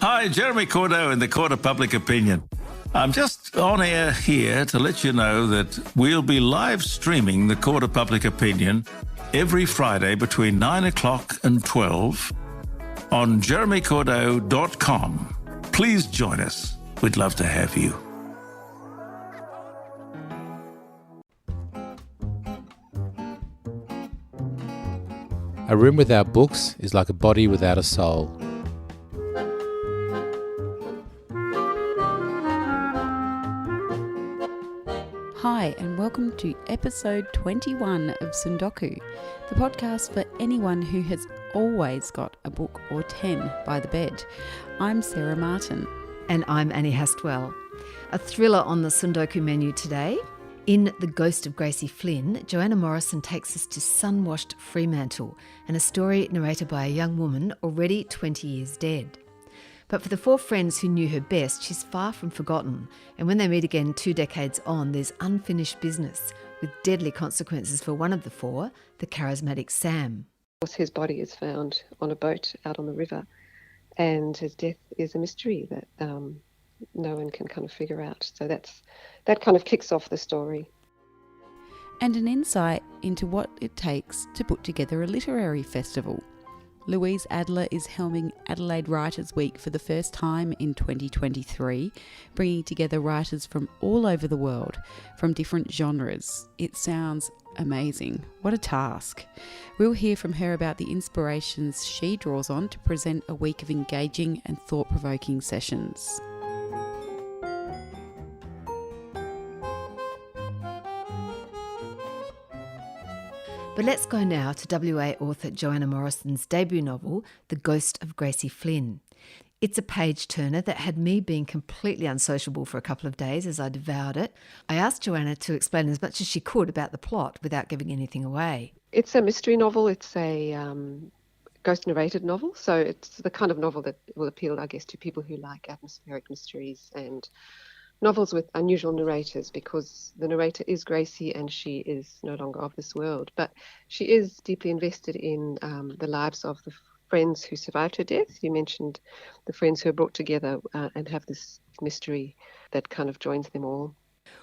Hi, Jeremy Cordeaux in the Court of Public Opinion. I'm just on air here to let you know that we'll be live streaming the Court of Public Opinion every Friday between 9 o'clock and 12 on jeremycordeaux.com. Please join us. We'd love to have you. A room without books is like a body without a soul. Hi, and welcome to episode 21 of Sundoku, the podcast for anyone who has always got a book or 10 by the bed. I'm Sarah Martin. And I'm Annie Hastwell. A thriller on the Sundoku menu today. In The Ghost of Gracie Flynn, Joanna Morrison takes us to sun-washed Fremantle and a story narrated by a young woman already 20 years dead. But for the four friends who knew her best, she's far from forgotten. And when they meet again 2 decades on, there's unfinished business with deadly consequences for one of the four, the charismatic Sam. His body is found on a boat out on the river, and his death is a mystery that no one can kind of figure out. So that kind of kicks off the story. And an insight into what it takes to put together a literary festival. Louise Adler is helming Adelaide Writers' Week for the first time in 2023, bringing together writers from all over the world, from different genres. It sounds amazing. What a task. We'll hear from her about the inspirations she draws on to present a week of engaging and thought-provoking sessions. But let's go now to WA author Joanna Morrison's debut novel, The Ghost of Gracie Flynn. It's a page-turner that had me being completely unsociable for a couple of days as I devoured it. I asked Joanna to explain as much as she could about the plot without giving anything away. It's a mystery novel. It's a ghost-narrated novel. So it's the kind of novel that will appeal, I guess, to people who like atmospheric mysteries and novels with unusual narrators, because the narrator is Gracie and she is no longer of this world. But she is deeply invested in the lives of the friends who survived her death. You mentioned the friends who are brought together and have this mystery that kind of joins them all.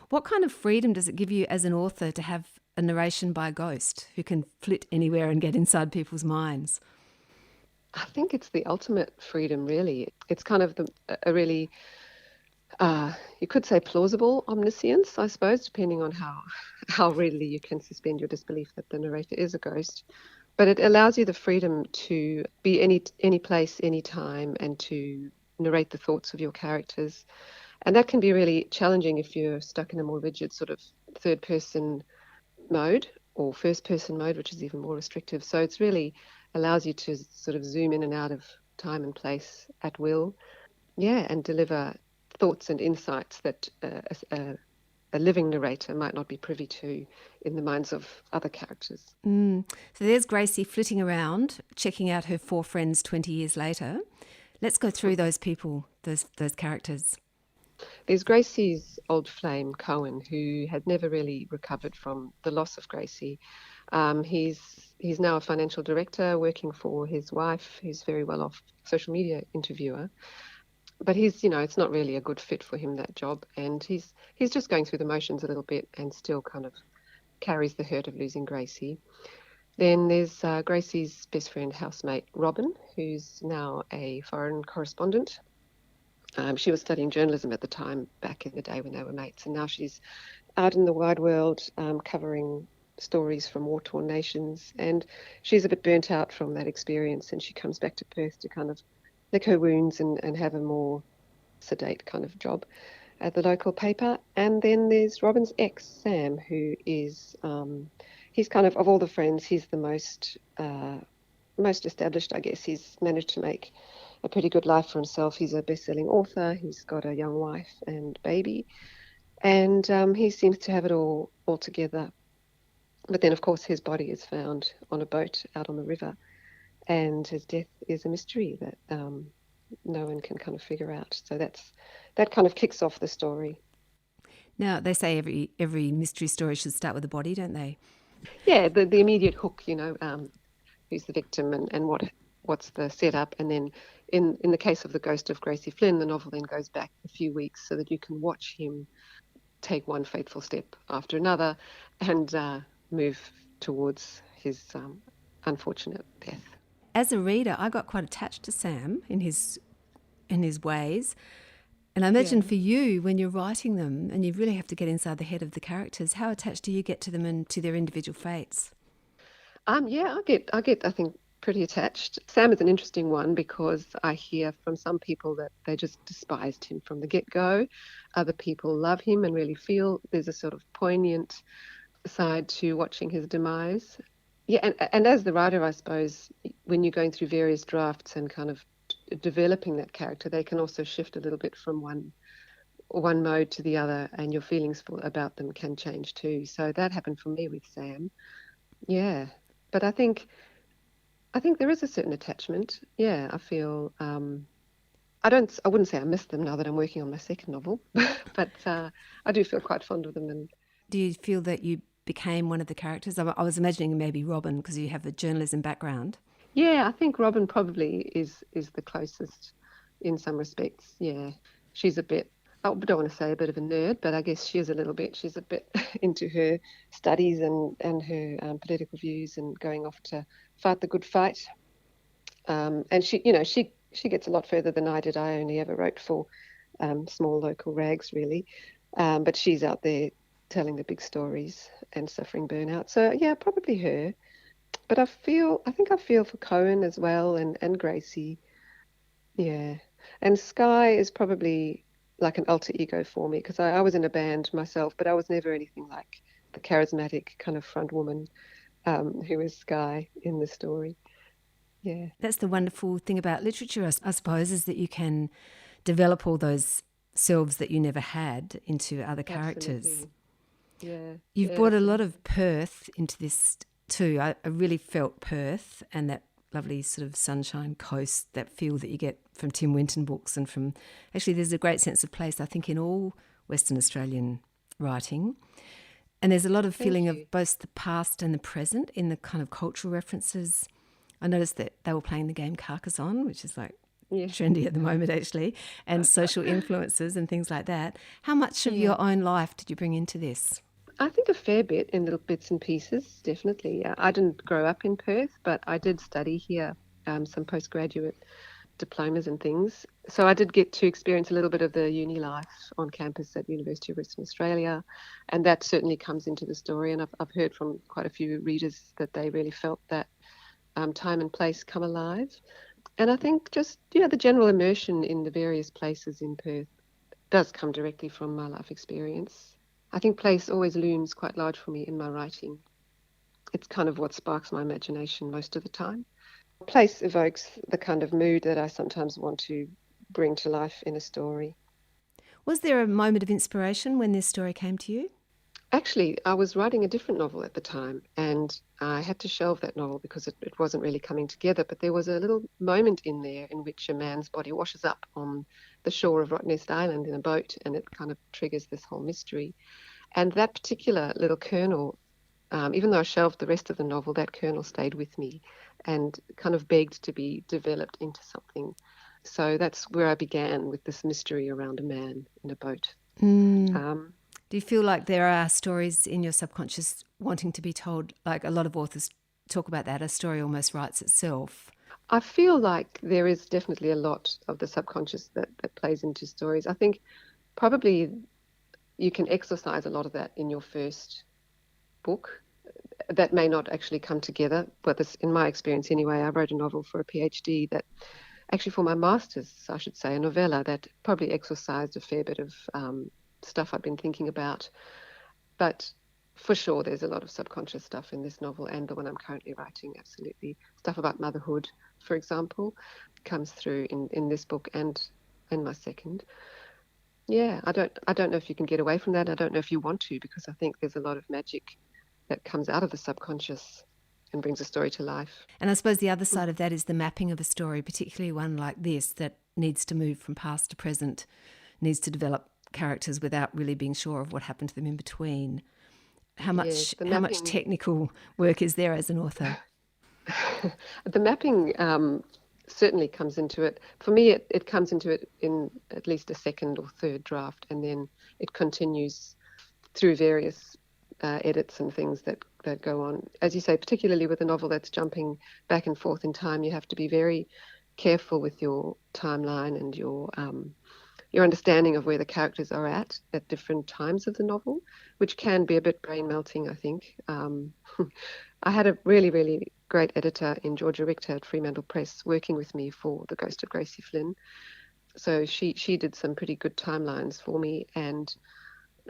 What kind of freedom does it give you as an author to have a narration by a ghost who can flit anywhere and get inside people's minds? I think it's the ultimate freedom, really. It's kind of a really... you could say plausible omniscience, I suppose, depending on how readily you can suspend your disbelief that the narrator is a ghost. But it allows you the freedom to be any place, any time, and to narrate the thoughts of your characters. And that can be really challenging if you're stuck in a more rigid sort of third-person mode or first-person mode, which is even more restrictive. So it's really allows you to sort of zoom in and out of time and place at will, and deliver thoughts and insights that a living narrator might not be privy to in the minds of other characters. So there's Gracie flitting around, checking out her four friends 20 years later. Let's go through those people, those characters. There's Gracie's old flame, Cohen, who had never really recovered from the loss of Gracie. He's now a financial director working for his wife, who's a very well-off social media interviewer. But it's not really a good fit for him, that job. And he's just going through the motions a little bit and still kind of carries the hurt of losing Gracie. Then there's Gracie's best friend, housemate, Robin, who's now a foreign correspondent. She was studying journalism at the time, back in the day when they were mates. And now she's out in the wide world covering stories from war-torn nations. And she's a bit burnt out from that experience. And she comes back to Perth to kind of lick her wounds and have a more sedate kind of job at the local paper. And then there's Robin's ex, Sam, who is, he's kind of all the friends, he's the most established, I guess. He's managed to make a pretty good life for himself. He's a best-selling author. He's got a young wife and baby. And he seems to have it all together. But then, of course, his body is found on a boat out on the river. And his death is a mystery that no one can kind of figure out. So that kind of kicks off the story. Now, they say every mystery story should start with a body, don't they? Yeah, the immediate hook, who's the victim and what's the setup, and then in the case of the Ghost of Gracie Flynn, the novel then goes back a few weeks so that you can watch him take one fateful step after another and move towards his unfortunate death. As a reader, I got quite attached to Sam in his ways. And I imagine for you, when you're writing them and you really have to get inside the head of the characters, how attached do you get to them and to their individual fates? I get, I think, pretty attached. Sam is an interesting one because I hear from some people that they just despised him from the get-go. Other people love him and really feel there's a sort of poignant side to watching his demise. Yeah, and as the writer, I suppose, when you're going through various drafts and kind of developing that character, they can also shift a little bit from one mode to the other, and your feelings about them can change too. So that happened for me with Sam. Yeah, but I think there is a certain attachment. Yeah, I feel I wouldn't say I miss them now that I'm working on my second novel, but I do feel quite fond of them. And do you feel that you became one of the characters? I was imagining maybe Robin, because you have a journalism background. Yeah, I think Robin probably is the closest in some respects. Yeah, she's a bit, I don't want to say a bit of a nerd, but I guess she is a little bit. She's a bit into her studies and her political views and going off to fight the good fight. And she gets a lot further than I did. I only ever wrote for small local rags, really. But she's out there telling the big stories and suffering burnout. So yeah, probably her. But I think I feel for Cohen as well and Gracie. Yeah. And Skye is probably like an alter ego for me because I was in a band myself, but I was never anything like the charismatic kind of front woman who is Skye in the story. Yeah. That's the wonderful thing about literature, I suppose, is that you can develop all those selves that you never had into other characters. Absolutely. Yeah. You've brought a lot of Perth into this too. I really felt Perth and that lovely sort of sunshine coast, that feel that you get from Tim Winton books and from... Actually, there's a great sense of place, I think, in all Western Australian writing. And there's a lot of feeling of both the past and the present in the kind of cultural references. I noticed that they were playing the game Carcassonne, which is like trendy at the moment, actually, and social influences and things like that. How much of your own life did you bring into this? I think a fair bit in little bits and pieces, definitely. I didn't grow up in Perth, but I did study here, some postgraduate diplomas and things. So I did get to experience a little bit of the uni life on campus at University of Western Australia, and that certainly comes into the story. And I've heard from quite a few readers that they really felt that time and place come alive. And I think just, the general immersion in the various places in Perth does come directly from my life experience. I think place always looms quite large for me in my writing. It's kind of what sparks my imagination most of the time. Place evokes the kind of mood that I sometimes want to bring to life in a story. Was there a moment of inspiration when this story came to you? Actually, I was writing a different novel at the time, and I had to shelve that novel because it wasn't really coming together. But there was a little moment in there in which a man's body washes up on the shore of Rottnest Island in a boat, and it kind of triggers this whole mystery. And that particular little kernel, even though I shelved the rest of the novel, that kernel stayed with me and kind of begged to be developed into something. So that's where I began, with this mystery around a man in a boat. Do you feel like there are stories in your subconscious wanting to be told? Like a lot of authors talk about that, a story almost writes itself. I feel like there is definitely a lot of the subconscious that plays into stories. I think probably you can exercise a lot of that in your first book. That may not actually come together, but this, in my experience anyway, I wrote a novel for a PhD that actually for my master's, I should say, a novella that probably exercised a fair bit of stuff I've been thinking about. But for sure, there's a lot of subconscious stuff in this novel and the one I'm currently writing, absolutely. Stuff about motherhood, for example, comes through in this book and in my second. Yeah, I don't know if you can get away from that. I don't know if you want to, because I think there's a lot of magic that comes out of the subconscious and brings a story to life. And I suppose the other side of that is the mapping of a story, particularly one like this that needs to move from past to present, needs to develop characters without really being sure of what happened to them in between. How much technical work is there as an author? The mapping certainly comes into it. For me, it comes into it in at least a second or third draft, and then it continues through various edits and things that go on. As you say, particularly with a novel that's jumping back and forth in time, you have to be very careful with your timeline and your understanding of where the characters are at different times of the novel, which can be a bit brain melting, I think. I had a really, really great editor in Georgia Richter at Fremantle Press working with me for The Ghost of Gracie Flynn. So she did some pretty good timelines for me, and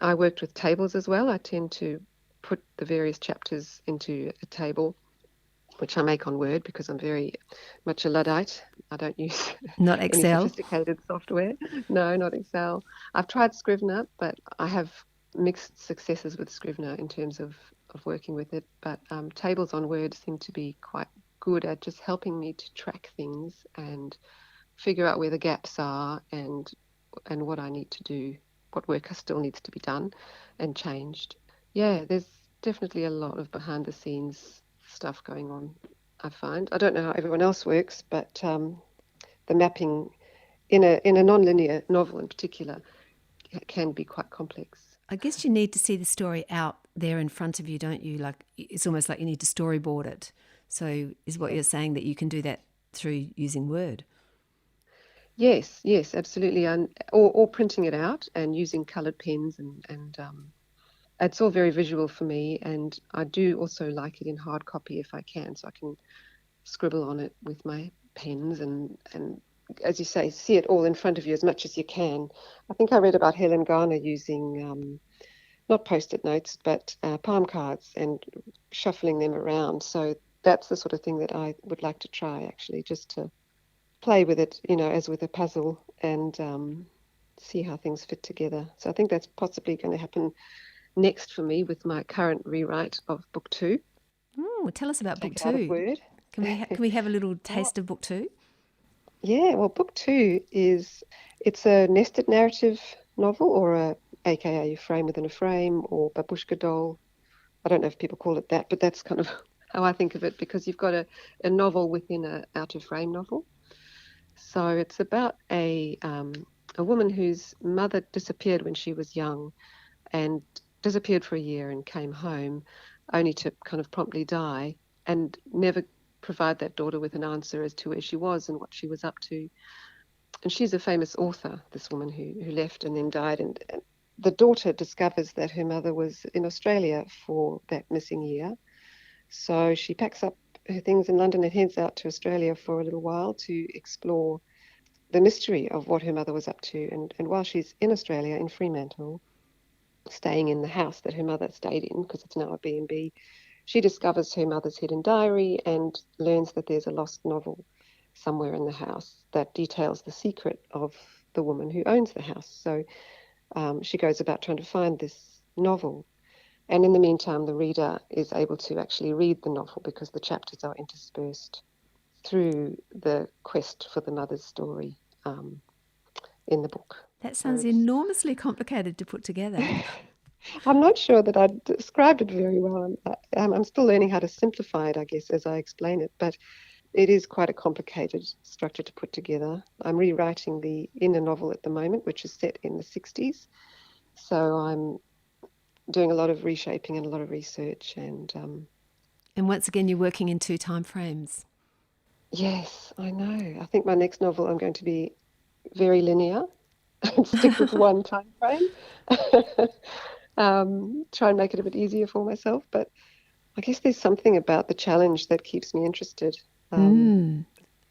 I worked with tables as well. I tend to put the various chapters into a table, which I make on Word because I'm very much a Luddite. I don't use Not any Excel. sophisticated software. No, not Excel. I've tried Scrivener, but I have mixed successes with Scrivener in terms of working with it. But tables on Word seem to be quite good at just helping me to track things and figure out where the gaps are and what I need to do, what work still needs to be done and changed. Yeah, there's definitely a lot of behind the scenes stuff going on, I find. I don't know how everyone else works, but the mapping in a non-linear novel in particular can be quite complex. I guess you need to see the story out there in front of you, don't you? Like, it's almost like you need to storyboard it. So is what you're saying that you can do that through using Word? Yes, absolutely, and or printing it out and using coloured pens and it's all very visual for me, and I do also like it in hard copy if I can, so I can scribble on it with my pens and as you say, see it all in front of you as much as you can. I think I read about Helen Garner using not post-it notes, but palm cards and shuffling them around. So that's the sort of thing that I would like to try, actually, just to play with it, as with a puzzle and see how things fit together. So I think that's possibly going to happen next for me with my current rewrite of book 2. Oh, tell us about book Take it out of 2. Word. Can we have a little taste of book 2? Yeah, well, book 2 it's a nested narrative novel, or aka a frame within a frame, or babushka doll. I don't know if people call it that, but that's kind of how I think of it, because you've got a novel within a out of frame novel. So it's about a woman whose mother disappeared when she was young, and disappeared for a year and came home only to kind of promptly die and never provide that daughter with an answer as to where she was and what she was up to. And she's a famous author, this woman who left and then died. And the daughter discovers that her mother was in Australia for that missing year. So she packs up her things in London and heads out to Australia for a little while to explore the mystery of what her mother was up to. And while she's in Australia, in Fremantle, staying in the house that her mother stayed in, because it's now a B&B, she discovers her mother's hidden diary and learns that there's a lost novel somewhere in the house that details the secret of the woman who owns the house. So she goes about trying to find this novel. And in the meantime, the reader is able to actually read the novel because the chapters are interspersed through the quest for the mother's story in the book. That sounds enormously complicated to put together. I'm not sure that I described it very well. I'm still learning how to simplify it, I guess, as I explain it. But it is quite a complicated structure to put together. I'm rewriting the inner novel at the moment, which is set in the 60s. So I'm doing a lot of reshaping and a lot of research. And once again, you're working in 2 time frames. Yes, I know. I think my next novel, I'm going to be very linear and stick with 1 time frame. Try and make it a bit easier for myself. But I guess there's something about the challenge that keeps me interested. And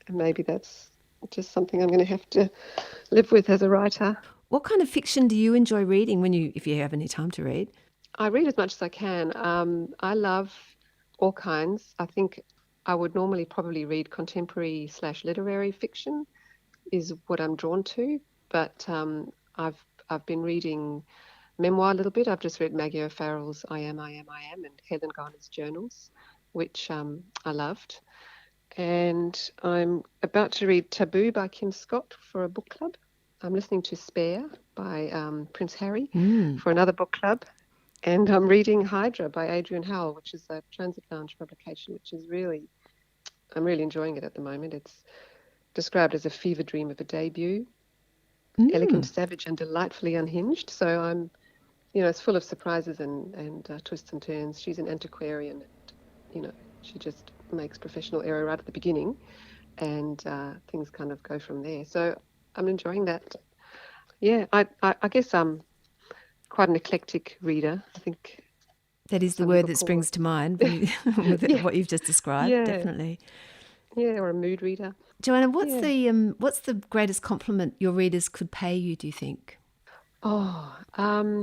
maybe that's just something I'm going to have to live with as a writer. What kind of fiction do you enjoy reading if you have any time to read? I read as much as I can. I love all kinds. I think I would normally probably read contemporary / literary fiction is what I'm drawn to. But I've been reading memoir a little bit. I've just read Maggie O'Farrell's I Am, and Helen Garner's journals, which I loved. And I'm about to read Taboo by Kim Scott for a book club. I'm listening to Spare by Prince Harry for another book club. And I'm reading Hydra by Adriane Howell, which is a Transit Lounge publication, which is I'm really enjoying it at the moment. It's described as a fever dream of a debut. Elegant, savage, and delightfully unhinged. So I'm, it's full of surprises and twists and turns. She's an antiquarian, and, she just makes professional error right at the beginning, and things kind of go from there. So I'm enjoying that. Yeah, I guess I'm quite an eclectic reader. I think that is the word that springs to mind with what you've just described. Yeah. Definitely. Yeah, or a mood reader. Joanna, what's the greatest compliment your readers could pay you, do you think? Oh, I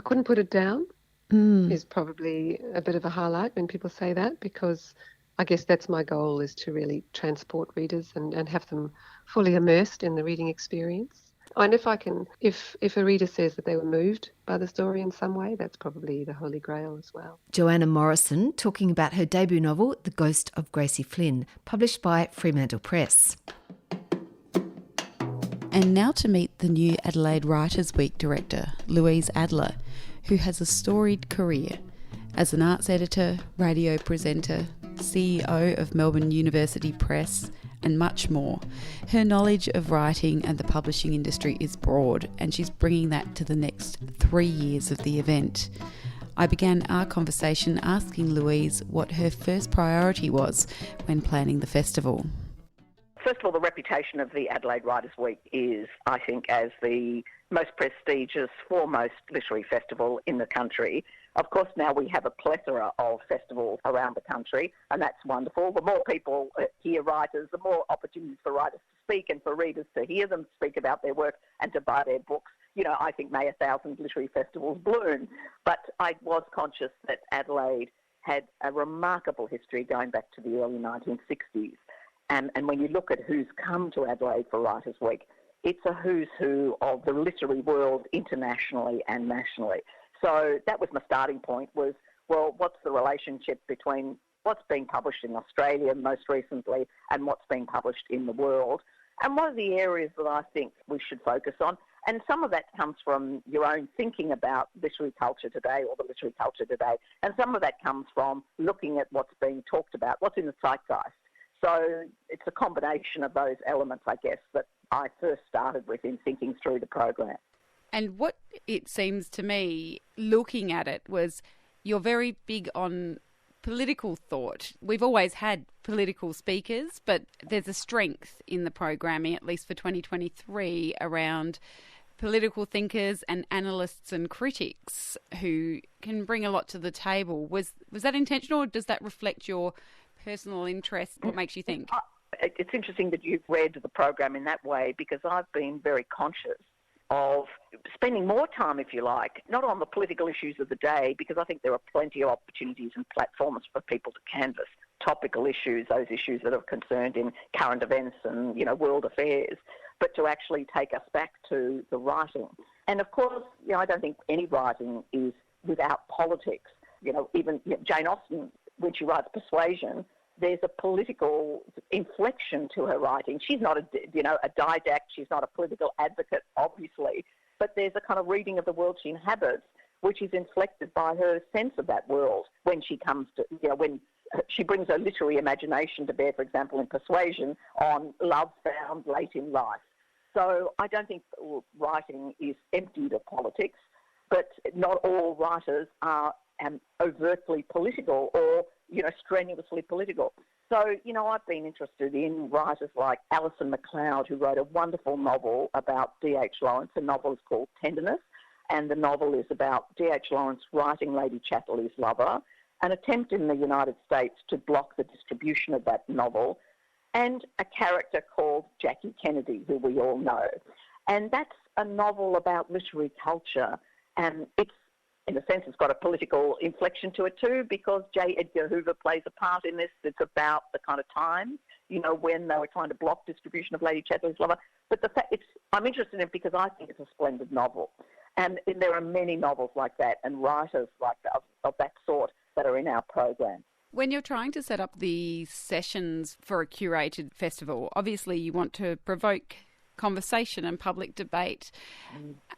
couldn't put it down is probably a bit of a highlight when people say that, because I guess that's my goal, is to really transport readers and have them fully immersed in the reading experience. And if a reader says that they were moved by the story in some way, that's probably the holy grail as well. Joanna Morrison talking about her debut novel, The Ghost of Gracie Flynn, published by Fremantle Press. And now to meet the new Adelaide Writers' Week director, Louise Adler, who has a storied career as an arts editor, radio presenter, CEO of Melbourne University Press, and much more. Her knowledge of writing and the publishing industry is broad, and she's bringing that to the next 3 years of the event. I began our conversation asking Louise what her first priority was when planning the festival. First of all, the reputation of the Adelaide Writers' Week is, I think, as the most prestigious, foremost literary festival in the country. Of course, now we have a plethora of festivals around the country, and that's wonderful. The more people hear writers, the more opportunities for writers to speak and for readers to hear them speak about their work and to buy their books. I think may 1,000 literary festivals bloom. But I was conscious that Adelaide had a remarkable history going back to the early 1960s. And when you look at who's come to Adelaide for Writers' Week, it's a who's who of the literary world internationally and nationally. So that was my starting point, was, well, what's the relationship between what's being published in Australia most recently and what's being published in the world? And what are the areas that I think we should focus on? And some of that comes from your own thinking about literary culture today, or the literary culture today. And some of that comes from looking at what's being talked about, what's in the zeitgeist. So it's a combination of those elements, I guess, that I first started with in thinking through the program. And what it seems to me, looking at it, was you're very big on political thought. We've always had political speakers, but there's a strength in the programming, at least for 2023, around political thinkers and analysts and critics who can bring a lot to the table. Was that intentional, or does that reflect your personal interest? What makes you think? It's interesting that you've read the program in that way, because I've been very conscious of spending more time, if you like, not on the political issues of the day, because I think there are plenty of opportunities and platforms for people to canvass topical issues, those issues that are concerned in current events and, world affairs, but to actually take us back to the writing. And of course, I don't think any writing is without politics. Even Jane Austen, when she writes Persuasion, there's a political inflection to her writing. She's not a didact, she's not a political advocate, obviously, but there's a kind of reading of the world she inhabits, which is inflected by her sense of that world when she comes to, when she brings her literary imagination to bear, for example, in Persuasion, on love found late in life. So I don't think writing is emptied of politics, but not all writers are overtly political or, strenuously political. So, I've been interested in writers like Alison MacLeod, who wrote a wonderful novel about D.H. Lawrence. The novel is called Tenderness, and the novel is about D.H. Lawrence writing Lady Chatterley's lover, an attempt in the United States to block the distribution of that novel, and a character called Jackie Kennedy, who we all know. And that's a novel about literary culture, and it's, in a sense, it's got a political inflection to it too, because J. Edgar Hoover plays a part in this. It's about the kind of time, when they were trying to block distribution of Lady Chatterley's lover. But I'm interested in it because I think it's a splendid novel. And there are many novels like that and writers like that, of that sort, that are in our program. When you're trying to set up the sessions for a curated festival, obviously you want to provoke conversation and public debate.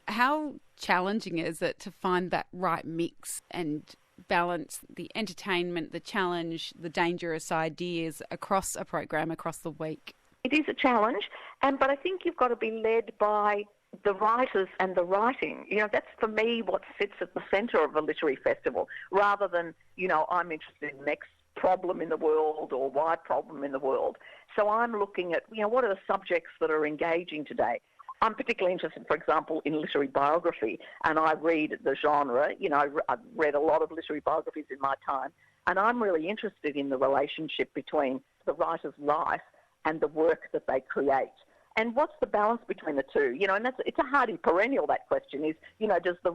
How challenging is it to find that right mix and balance the entertainment, the challenge, the dangerous ideas across a program, across the week? It is a challenge, but I think you've got to be led by the writers and the writing. That's for me what sits at the centre of a literary festival, rather than, I'm interested in the next problem in the world or why problem in the world. So I'm looking at, what are the subjects that are engaging today? I'm particularly interested, for example, in literary biography, and I read the genre. I've read a lot of literary biographies in my time, and I'm really interested in the relationship between the writer's life and the work that they create. And what's the balance between the two? And it's a hardy perennial, that question is, does the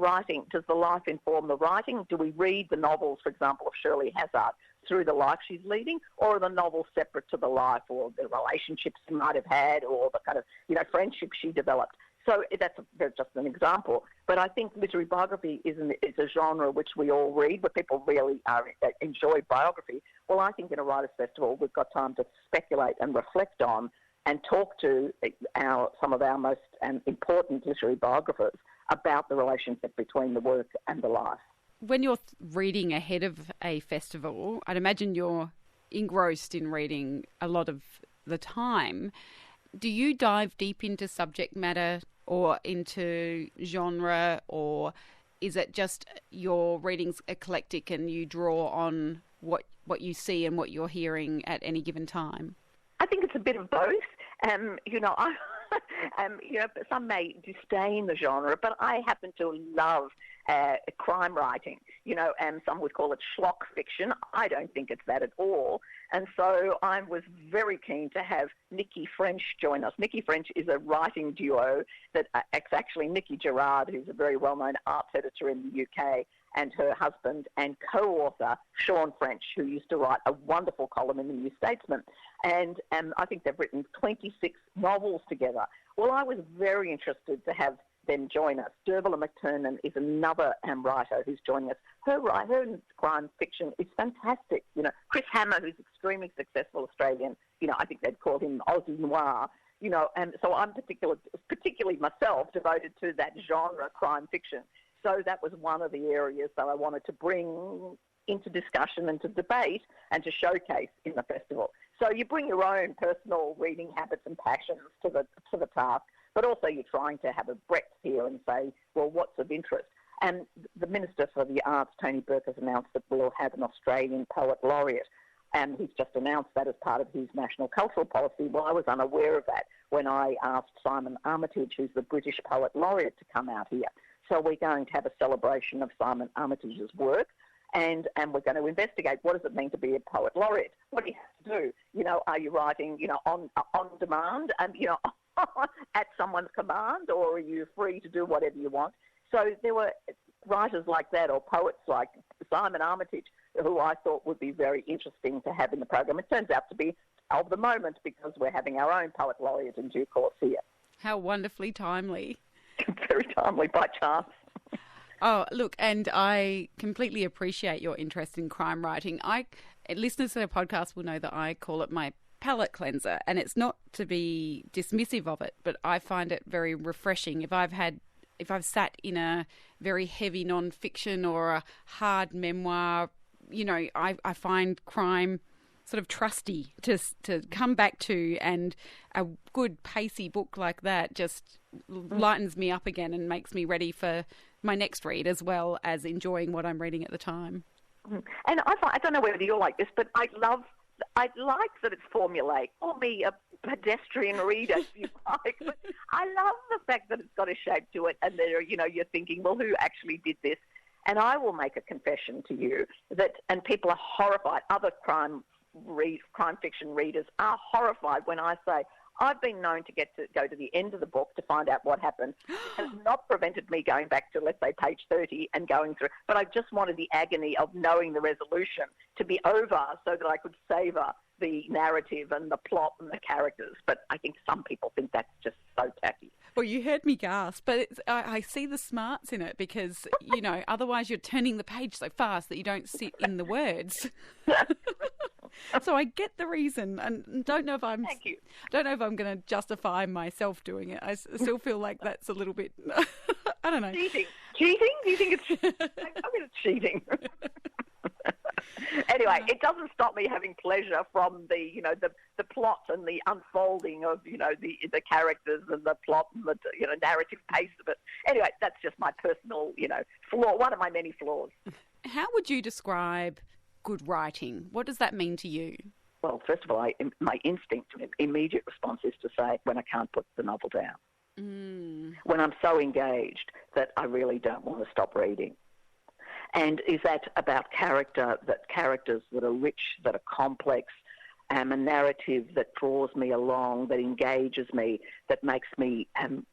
life inform the writing? Do we read the novels, for example, of Shirley Hazzard through the life she's leading, or are the novels separate to the life, or the relationships she might have had, or the kind of, friendship she developed? So that's just an example. But I think literary biography is a genre which we all read, where people really enjoy biography. Well, I think in a writers' festival, we've got time to speculate and reflect on and talk to some of our most important literary biographers about the relationship between the work and the life. When you're reading ahead of a festival, I'd imagine you're engrossed in reading a lot of the time. Do you dive deep into subject matter or into genre, or is it just your reading's eclectic and you draw on what you see and what you're hearing at any given time? I think it's a bit of both. Some may disdain the genre, but I happen to love crime writing. Some would call it schlock fiction. I don't think it's that at all. And so I was very keen to have Nikki French join us. Nikki French is a writing duo that actually Nikki Gerard, who's a very well-known arts editor in the UK, and her husband and co-author, Sean French, who used to write a wonderful column in the New Statesman. And I think they've written 26 novels together. Well, I was very interested to have them join us. Dervilla McTernan is another writer who's joining us. Her crime fiction is fantastic. Chris Hammer, who's extremely successful Australian, I think they'd call him Aussie Noir. And so I'm particularly myself devoted to that genre, crime fiction. So that was one of the areas that I wanted to bring into discussion and to debate and to showcase in the festival. So you bring your own personal reading habits and passions to the task, but also you're trying to have a breadth here and say, well, what's of interest? And the Minister for the Arts, Tony Burke, has announced that we'll have an Australian Poet Laureate. And he's just announced that as part of his national cultural policy. Well, I was unaware of that when I asked Simon Armitage, who's the British Poet Laureate, to come out here. So we're going to have a celebration of Simon Armitage's work, and we're going to investigate what does it mean to be a poet laureate. What do you have to do? Are you writing, on demand and, at someone's command, or are you free to do whatever you want? So there were writers like that, or poets like Simon Armitage, who I thought would be very interesting to have in the program. It turns out to be of the moment, because we're having our own poet laureate in due course here. How wonderfully timely. Very timely by chance. Oh, look, and I completely appreciate your interest in crime writing. Listeners to the podcast will know that I call it my palate cleanser, and it's not to be dismissive of it, but I find it very refreshing. If I've sat in a very heavy non-fiction or a hard memoir, I find crime sort of trusty to come back to, and a good pacey book like that just lightens me up again and makes me ready for my next read, as well as enjoying what I'm reading at the time. And I don't know whether you're like this, but I like that it's formulaic. Call me a pedestrian reader if you like, but I love the fact that it's got a shape to it, and there, you're thinking, well, who actually did this? And I will make a confession to you and people are horrified. Other crime fiction readers are horrified when I say, I've been known to go to the end of the book to find out what happened. It has not prevented me going back to, let's say, page 30 and going through. But I just wanted the agony of knowing the resolution to be over so that I could savour the narrative and the plot and the characters. But I think some people think that's just so tacky. Well, you heard me gasp, but I see the smarts in it because, otherwise you're turning the page so fast that you don't sit in the words. So I get the reason, and don't know if I'm going to justify myself doing it. I still feel like that's a little bit, I don't know. Cheating? Do you think it's? I mean, it's cheating. Anyway, it doesn't stop me having pleasure from the plot and the unfolding of, the characters and the plot and the, narrative pace of it. Anyway, that's just my personal, flaw, one of my many flaws. How would you describe good writing? What does that mean to you? Well, first of all, my instinct, immediate response is to say when I can't put the novel down. When I'm so engaged that I really don't want to stop reading. And is that about characters that are rich, that are complex, a narrative that draws me along, that engages me, that makes me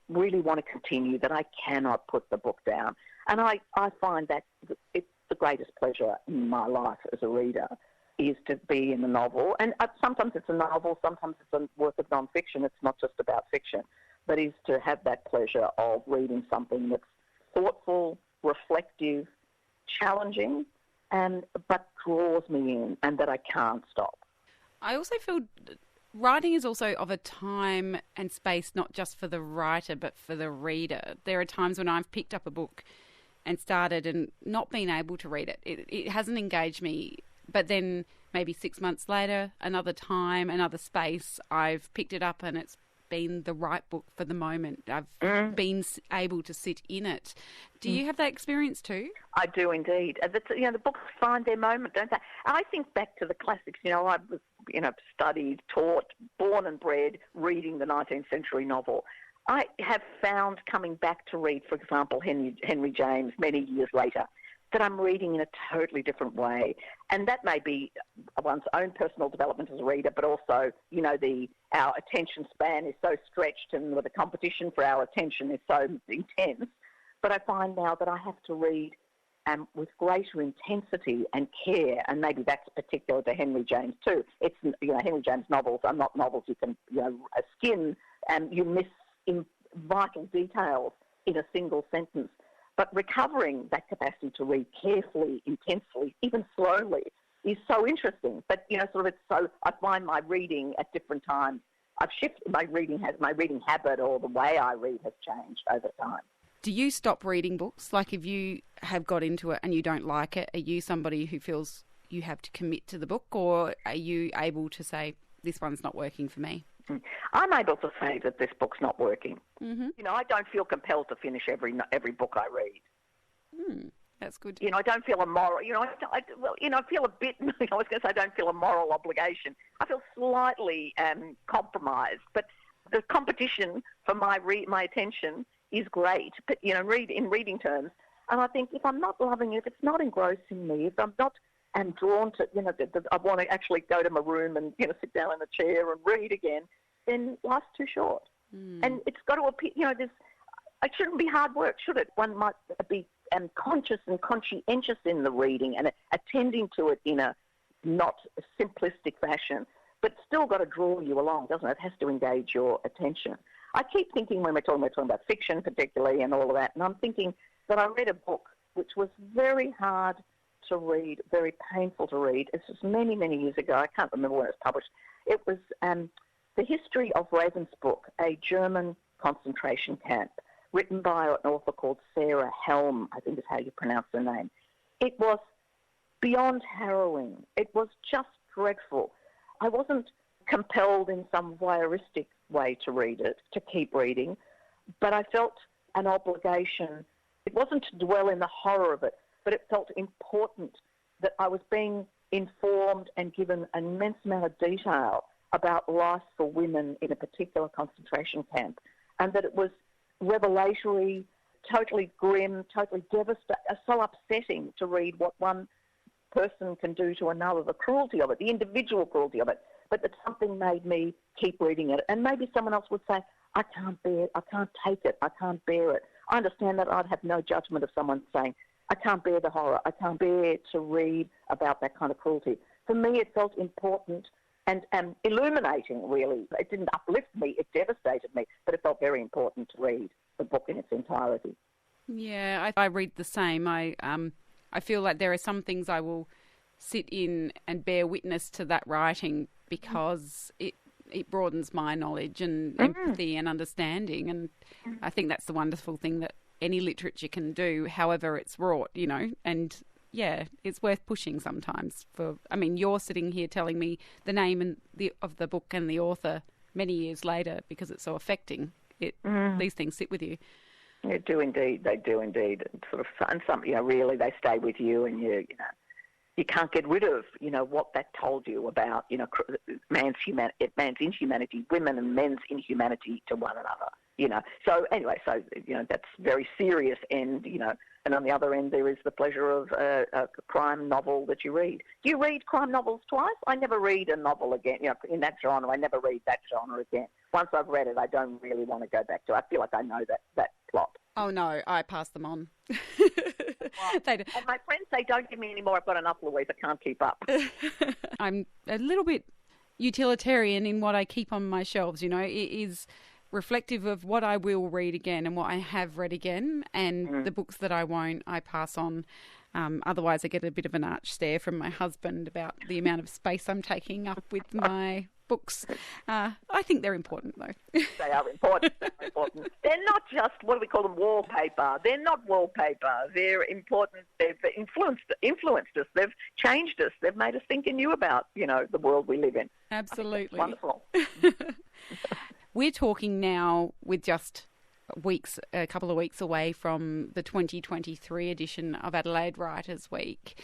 really want to continue, that I cannot put the book down. And I find that it's the greatest pleasure in my life as a reader is to be in a novel. And sometimes it's a novel, sometimes it's a work of non-fiction. It's not just about fiction, but is to have that pleasure of reading something that's thoughtful, reflective, challenging, but draws me in and that I can't stop. I also feel writing is also of a time and space, not just for the writer, but for the reader. There are times when I've picked up a book and started and not been able to read it. It hasn't engaged me. But then maybe 6 months later, another time, another space, I've picked it up and it's been the right book for the moment. I've been able to sit in it. Do you have that experience too? I do indeed. The books find their moment, don't they? I think back to the classics. I was, studied, taught, born and bred reading the 19th century novel. I have found coming back to read, for example, Henry James many years later, that I'm reading in a totally different way. And that may be one's own personal development as a reader, but also, our attention span is so stretched and the competition for our attention is so intense. But I find now that I have to read with greater intensity and care, and maybe that's particular to Henry James too. It's, Henry James novels are not novels you can, skim, and you miss in vital details in a single sentence. But recovering that capacity to read carefully, intensely, even slowly, is so interesting. But, I find my reading at different times. I've shifted my reading habit or the way I read has changed over time. Do you stop reading books? Like if you have got into it and you don't like it, are you somebody who feels you have to commit to the book, or are you able to say, this one's not working for me? I'm able to say that this book's not working. Mm-hmm. I don't feel compelled to finish every book I read. That's good. I don't feel a moral. I feel a bit. I was going to say I don't feel a moral obligation. I feel slightly compromised, but the competition for my attention is great. But in reading terms, and I think if I'm not loving it, if it's not engrossing me, if I'm not drawn to, I want to actually go to my room and sit down in a chair and read again, then life's too short. And it's got to appear, it shouldn't be hard work, should it? One might be conscious and conscientious in the reading and attending to it in a not simplistic fashion, but still got to draw you along, doesn't it? It has to engage your attention. I keep thinking when we're talking about fiction particularly and all of that, and I'm thinking that I read a book which was very hard to read, very painful to read. This was many, many years ago. I can't remember when it was published. It was The History of Ravensbrück, a German concentration camp, written by an author called Sarah Helm, I think is how you pronounce her name. It was beyond harrowing. It was just dreadful. I wasn't compelled in some voyeuristic way to read it, to keep reading, but I felt an obligation. It wasn't to dwell in the horror of it, but it felt important that I was being informed and given an immense amount of detail about life for women in a particular concentration camp, and that it was revelatory, totally grim, totally devastating, so upsetting to read what one person can do to another, the cruelty of it, the individual cruelty of it, but that something made me keep reading it. And maybe someone else would say, I can't bear it, I can't take it, I can't bear it. I understand that. I'd have no judgment of someone saying, I can't bear the horror, I can't bear to read about that kind of cruelty. For me, it felt important and illuminating, really. It didn't uplift me, it devastated me, but it felt very important to read the book in its entirety. Yeah, I read the same. I feel like there are some things I will sit in and bear witness to that writing because it broadens my knowledge and empathy and understanding. And I think that's the wonderful thing that any literature can do, however it's wrought, and it's worth pushing sometimes. You're sitting here telling me the name of the book and the author many years later because it's so affecting. These things sit with you. They do indeed. They do indeed. And some, really, they stay with you, and you can't get rid of, what that told you about, man's inhumanity, women and men's inhumanity to one another, So anyway, that's very serious end, and on the other end there is the pleasure of a crime novel that you read. Do you read crime novels twice? I never read a novel again, in that genre. I never read that genre again. Once I've read it, I don't really want to go back to it. I feel like I know that plot. Oh no, I pass them on. And my friends say, don't give me any more. I've got enough, Louise. I can't keep up. I'm a little bit utilitarian in what I keep on my shelves. It is reflective of what I will read again and what I have read again, and the books that I won't, I pass on. Otherwise, I get a bit of an arch stare from my husband about the amount of space I'm taking up with my books. I think they're important, though. They are important. They're not just, what do we call them, wallpaper. They're not wallpaper. They're important. They've influenced us. They've changed us. They've made us think anew about, the world we live in. Absolutely. Wonderful. We're talking now with just a couple of weeks away from the 2023 edition of Adelaide Writers' Week.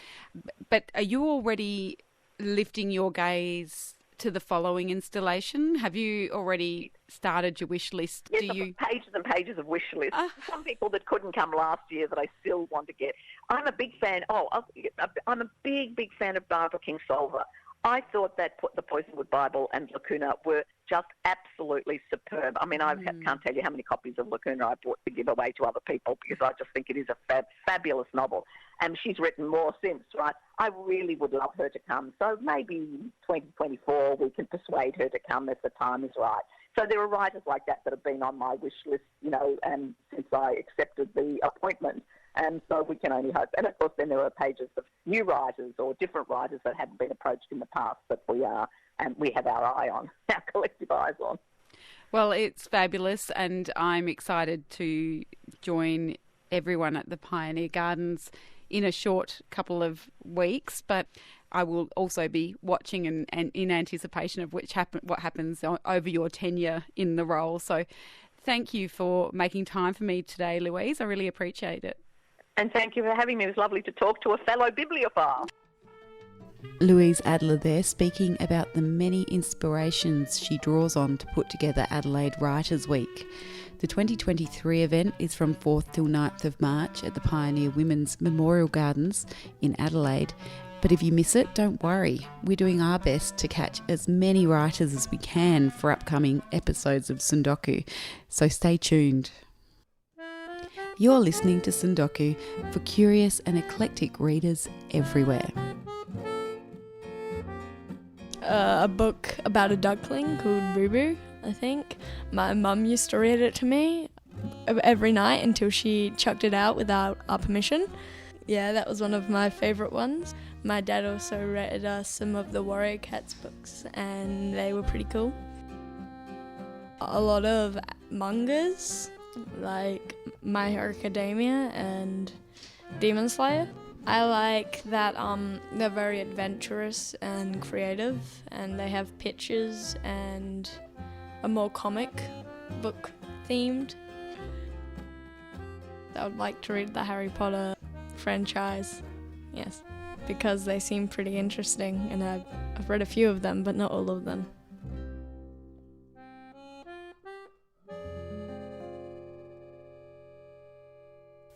But are you already lifting your gaze to the following installation? Have you already started your wish list? Yes, pages and pages of wish lists. Some people that couldn't come last year that I still want to get. I'm a big fan. I'm a big fan of Barbara Kingsolver. I thought that the Poisonwood Bible and Lacuna were just absolutely superb. I can't tell you how many copies of Lacuna I bought to give away to other people because I just think it is a fabulous novel. And she's written more since, right? I really would love her to come. So maybe 2024 we can persuade her to come if the time is right. So there are writers like that have been on my wish list, and since I accepted the appointment. And so we can only hope. And, of course, then there are pages of new writers or different writers that haven't been approached in the past that we have our eye on, our collective eyes on. Well, it's fabulous, and I'm excited to join everyone at the Pioneer Gardens in a short couple of weeks, but I will also be watching and in anticipation of what happens over your tenure in the role. So thank you for making time for me today, Louise. I really appreciate it. And thank you for having me. It was lovely to talk to a fellow bibliophile. Louise Adler there, speaking about the many inspirations she draws on to put together Adelaide Writers' Week. The 2023 event is from 4th till 9th of March at the Pioneer Women's Memorial Gardens in Adelaide. But if you miss it, don't worry. We're doing our best to catch as many writers as we can for upcoming episodes of Sundoku. So stay tuned. You're listening to Sundoku for curious and eclectic readers everywhere. A book about a duckling called Boo Boo, I think. My mum used to read it to me every night until she chucked it out without our permission. Yeah, that was one of my favourite ones. My dad also read us some of the Warrior Cats books, and they were pretty cool. A lot of mangas, like My Hero Academia and Demon Slayer. I like that they're very adventurous and creative, and they have pictures and a more comic book themed. I would like to read the Harry Potter franchise, yes, because they seem pretty interesting, and I've read a few of them, but not all of them.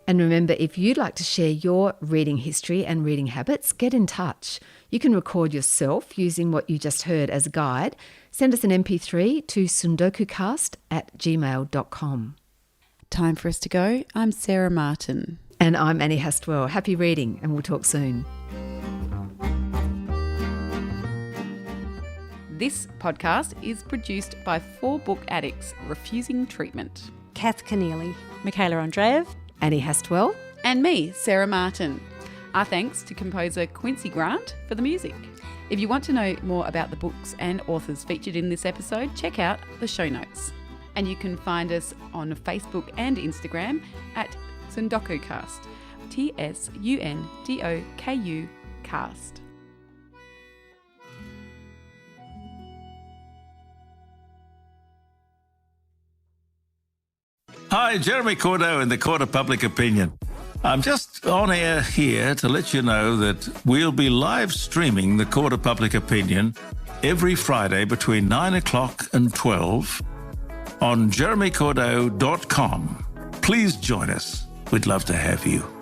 And remember, if you'd like to share your reading history and reading habits, get in touch. You can record yourself using what you just heard as a guide. Send us an MP3 to sundokukast@gmail.com. Time for us to go. I'm Sarah Martin. And I'm Annie Hastwell. Happy reading, and we'll talk soon. This podcast is produced by 4 book addicts refusing treatment. Kath Keneally, Michaela Andreev, Annie Hastwell, and me, Sarah Martin. Our thanks to composer Quincy Grant for the music. If you want to know more about the books and authors featured in this episode, check out the show notes. And you can find us on Facebook and Instagram at Sundokukast. TSUNDOKU cast. Hi, Jeremy Cordeaux in the Court of Public Opinion. I'm just on air here to let you know that we'll be live streaming the Court of Public Opinion every Friday between 9 o'clock and 12 on jeremycordeaux.com. Please join us. We'd love to have you.